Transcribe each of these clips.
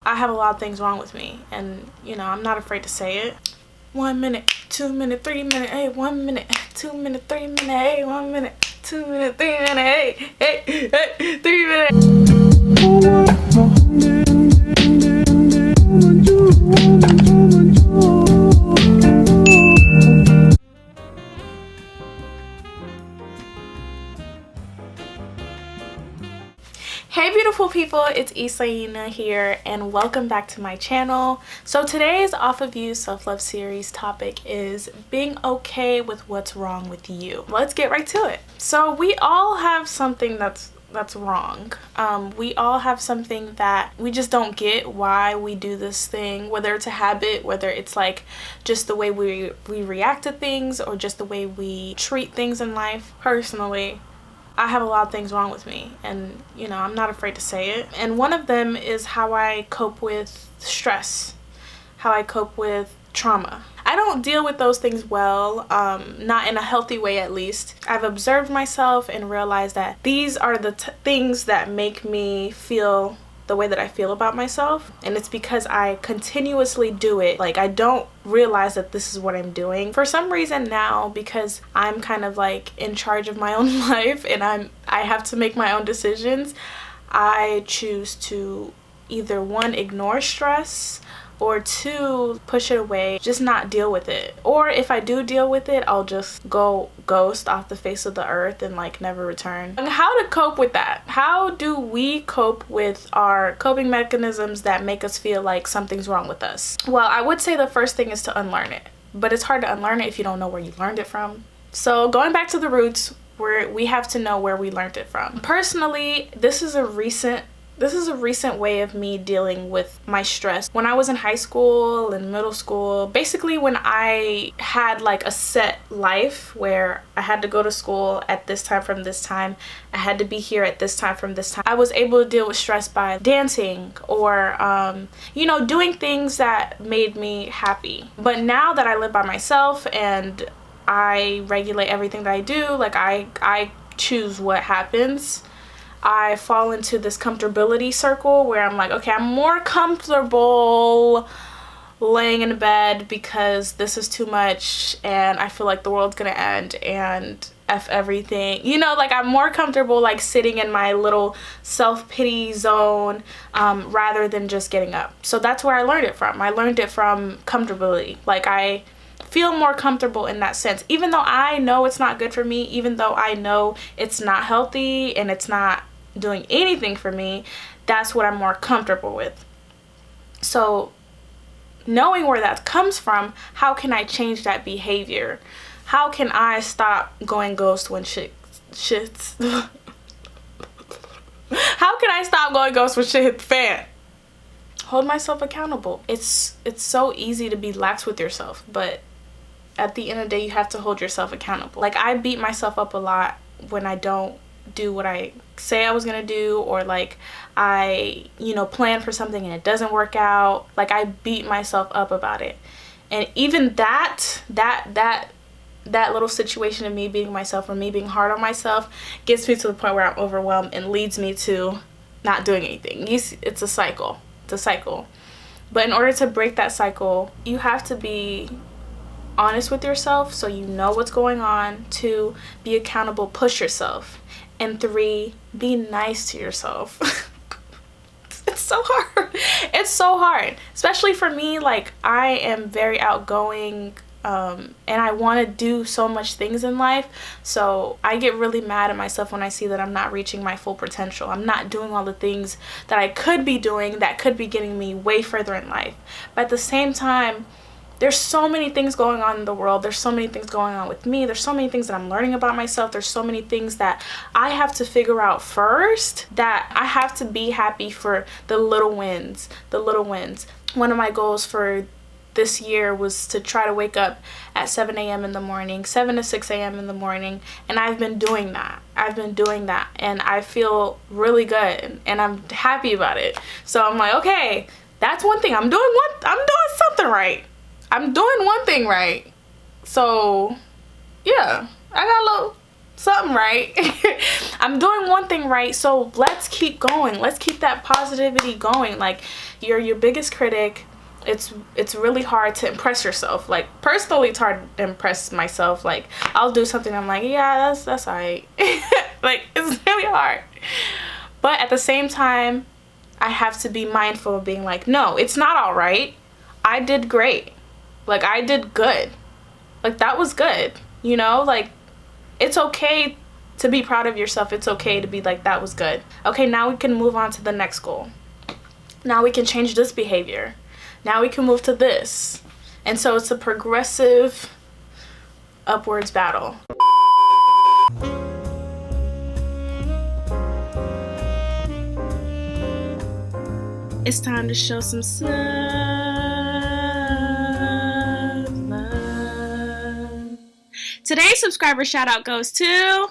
I have a lot of things wrong with me, and you know, I'm not afraid to say it. 1 minute, 2 minute, 3 minute, hey, 1 minute, 2 minute, 3 minute, hey, 1 minute, 2 minute, 3 minute, hey, hey, 3 minutes. Hey beautiful people, it's Isayina here and welcome back to my channel. So today's Off of You self-love series topic is being okay with what's wrong with you. Let's get right to it. So we all have something that's wrong. We all have something that we just don't get why we do this thing, whether it's a habit, whether it's like just the way we react to things or just the way we treat things in life. Personally, I have a lot of things wrong with me, and you know, I'm not afraid to say it. And one of them is how I cope with stress, how I cope with trauma. I don't deal with those things well, not in a healthy way at least. I've observed myself and realized that these are the things that make me feel the way that I feel about myself, and it's because I continuously do it. Like, I don't realize that this is what I'm doing. For some reason now, because I'm kind of like in charge of my own life and I have to make my own decisions, I choose to either one, ignore stress, or two, push it away, just not deal with it. Or if I do deal with it, I'll just go ghost off the face of the earth and like never return. And how to cope with that? How do we cope with our coping mechanisms that make us feel like something's wrong with us? Well, I would say the first thing is to unlearn it, but it's hard to unlearn it if you don't know where you learned it from. So going back to the roots, we have to know where we learned it from. Personally, this is a recent way of me dealing with my stress. When I was in high school and middle school, basically when I had like a set life where I had to go to school at this time from this time, I had to be here at this time from this time, I was able to deal with stress by dancing or, you know, doing things that made me happy. But now that I live by myself and I regulate everything that I do, like I choose what happens, I fall into this comfortability circle where I'm like, okay, I'm more comfortable laying in bed because this is too much and I feel like the world's gonna end and F everything. You know, like I'm more comfortable like sitting in my little self-pity zone rather than just getting up. So that's where I learned it from. I learned it from comfortability. Like I feel more comfortable in that sense, even though I know it's not good for me, even though I know it's not healthy and it's not doing anything for me. That's what I'm more comfortable with. So knowing where that comes from, how can I change that behavior? How can I stop going ghost when shit's how can I stop going ghost when shit hit the fan? Hold myself accountable. It's so easy to be lax with yourself, but at the end of the day, you have to hold yourself accountable. Like, I beat myself up a lot when I don't do what I say I was gonna do, or like I, you know, plan for something and it doesn't work out. Like, I beat myself up about it. And even that little situation of me beating myself or me being hard on myself gets me to the point where I'm overwhelmed and leads me to not doing anything. It's a cycle. It's a cycle. But in order to break that cycle, you have to be honest with yourself so you know what's going on. 2, be accountable, push yourself. And 3, be nice to yourself. It's so hard. It's so hard. Especially for me, like I am very outgoing and I want to do so much things in life. So I get really mad at myself when I see that I'm not reaching my full potential. I'm not doing all the things that I could be doing that could be getting me way further in life. But at the same time, there's so many things going on in the world. There's so many things going on with me. There's so many things that I'm learning about myself. There's so many things that I have to figure out first, that I have to be happy for the little wins, the little wins. One of my goals for this year was to try to wake up at 7 a.m. in the morning, 7 to 6 a.m. in the morning. And I've been doing that. And I feel really good and I'm happy about it. So I'm like, okay, that's one thing. I'm doing something right. I'm doing one thing right. So yeah, I got a little something right. I'm doing one thing right, so let's keep going. Let's keep that positivity going. Like, you're your biggest critic. It's really hard to impress yourself. Like, personally, it's hard to impress myself. Like, I'll do something, I'm like, yeah, that's all right. Like, it's really hard. But at the same time, I have to be mindful of being like, no, it's not all right. I did great. Like, I did good. Like, that was good. You know, like, it's okay to be proud of yourself. It's okay to be like, that was good. Okay, now we can move on to the next goal. Now we can change this behavior. Now we can move to this. And so it's a progressive upwards battle. It's time to show some love. Today's subscriber shout out goes to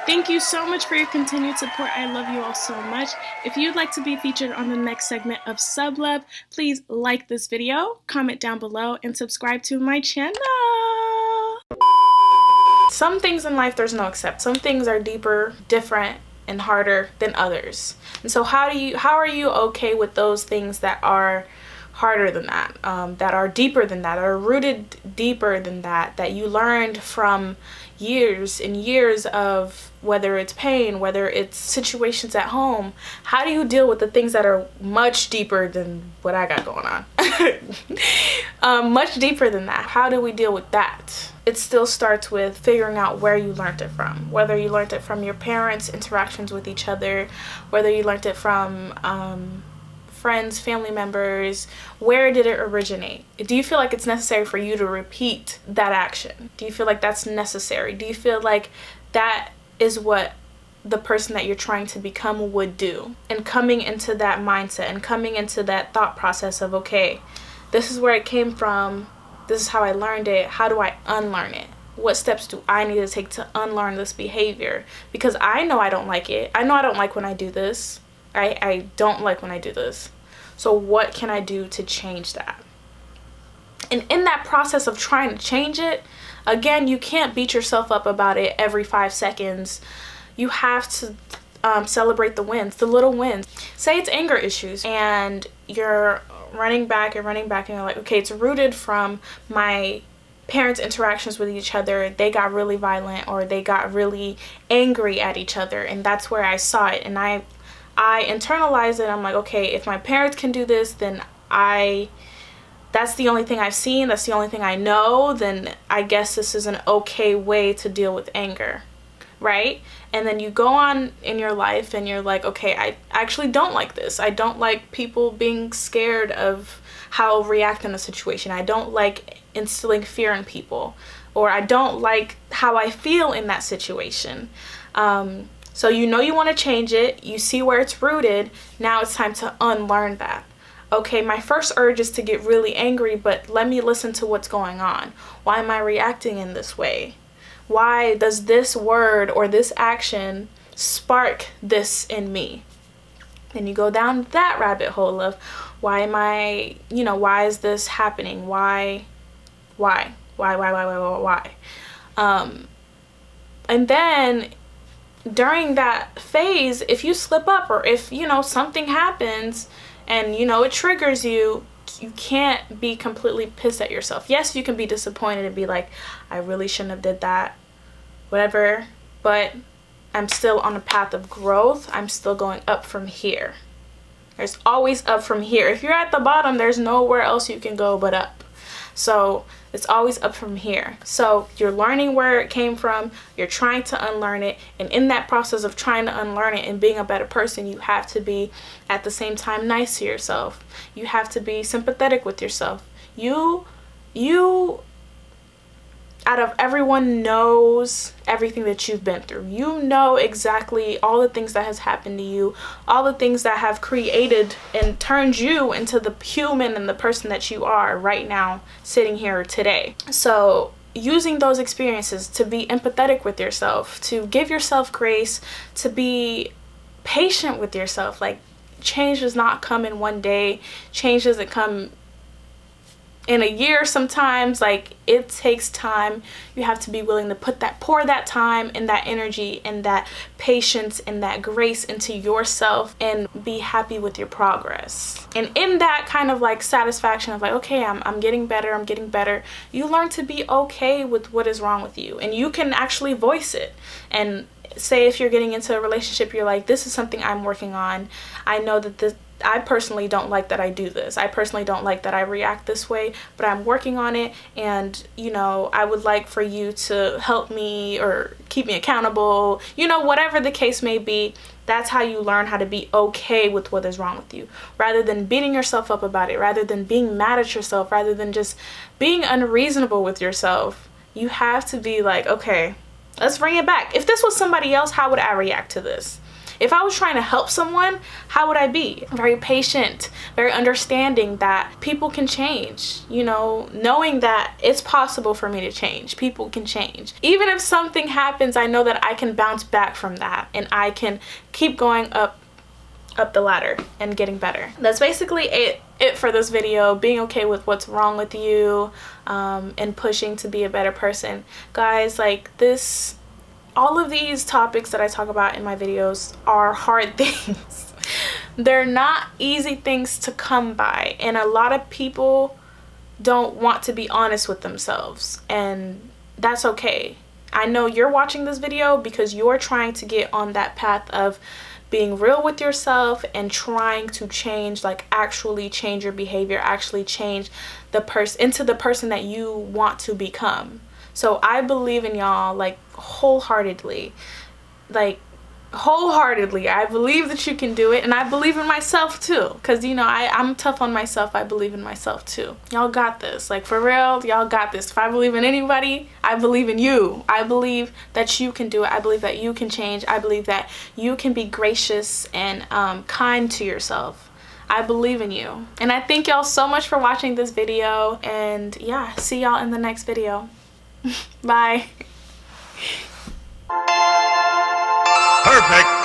Thank you so much for your continued support. I love you all so much. If you'd like to be featured on the next segment of Sub Love, please like this video, comment down below, and subscribe to my channel. Some things in life there's no accept. Some things are deeper, different, and harder than others. And so how are you okay with those things that are harder than that, that are deeper than that, are rooted deeper than that, that you learned from years and years of, whether it's pain, whether it's situations at home? How do you deal with the things that are much deeper than what I got going on? Much deeper than that. How do we deal with that? It still starts with figuring out where you learned it from. Whether you learned it from your parents' interactions with each other, whether you learned it from friends, family members. Where did it originate? Do you feel like it's necessary for you to repeat that action? Do you feel like that's necessary? Do you feel like that is what the person that you're trying to become would do? And coming into that mindset and coming into that thought process of, okay, this is where it came from, this is how I learned it, how do I unlearn it? What steps do I need to take to unlearn this behavior? Because I know I don't like it. I know I don't like when I do this. I don't like when I do this. So what can I do to change that? And in that process of trying to change it, again, you can't beat yourself up about it every 5 seconds. You have to celebrate the wins, the little wins. Say it's anger issues and you're running back and you're like, okay, it's rooted from my parents' interactions with each other. They got really violent or they got really angry at each other, and that's where I saw it, and I internalized it. I'm like, okay, if my parents can do this, then that's the only thing I've seen, that's the only thing I know, then I guess this is an okay way to deal with anger, right? And then you go on in your life and you're like, okay, I actually don't like this. I don't like people being scared of how I'll react in a situation. I don't like instilling fear in people, or I don't like how I feel in that situation. So you know you want to change it, you see where it's rooted, now it's time to unlearn that. Okay, my first urge is to get really angry, but let me listen to what's going on. Why am I reacting in this way? Why does this word or this action spark this in me? And you go down that rabbit hole of, why am I, why is this happening? Why? And then during that phase, if you slip up or if something happens and it triggers you, you can't be completely pissed at yourself. Yes, you can be disappointed and be like, I really shouldn't have did that, whatever, but I'm still on a path of growth. I'm still going up from here. There's always up from here. If you're at the bottom, there's nowhere else you can go but up. So it's always up from here. So you're learning where it came from, you're trying to unlearn it, and in that process of trying to unlearn it and being a better person, you have to be at the same time nice to yourself. You have to be sympathetic with yourself. You out of everyone knows everything that you've been through. You know exactly all the things that has happened to you, all the things that have created and turned you into the human and the person that you are right now, sitting here today. So using those experiences to be empathetic with yourself, to give yourself grace, to be patient with yourself. Like, change does not come in one day. Change doesn't come in a year sometimes. Like, it takes time. You have to be willing to pour that time and that energy and that patience and that grace into yourself and be happy with your progress. And in that kind of like satisfaction of like, okay, I'm getting better, you learn to be okay with what is wrong with you, and you can actually voice it. And say if you're getting into a relationship, you're like, this is something I'm working on. I know that I personally don't like that I do this. I personally don't like that I react this way, but I'm working on it, and, you know, I would like for you to help me or keep me accountable, you know, whatever the case may be. That's how you learn how to be okay with what is wrong with you, rather than beating yourself up about it, rather than being mad at yourself, rather than just being unreasonable with yourself. You have to be like, okay, let's bring it back. If this was somebody else, how would I react to this? If I was trying to help someone, how would I be? Very patient, very understanding that people can change, you know, knowing that it's possible for me to change. People can change. Even if something happens, I know that I can bounce back from that, and I can keep going up the ladder and getting better. That's basically it for this video. Being okay with what's wrong with you, and pushing to be a better person. Guys, like this, all of these topics that I talk about in my videos are hard things. They're not easy things to come by, and a lot of people don't want to be honest with themselves, and that's okay. I know you're watching this video because you're trying to get on that path of being real with yourself and trying to change, like actually change your behavior, actually change the person into the person that you want to become. So I believe in y'all, like wholeheartedly. I believe that you can do it, and I believe in myself too, because, you know, I'm tough on myself. I believe in myself too. Y'all got this. Like, for real, y'all got this. If I believe in anybody, I believe in you. I believe that you can do it. I believe that you can change. I believe that you can be gracious and kind to yourself. I believe in you. And I thank y'all so much for watching this video, and yeah, see y'all in the next video. Bye. Perfect.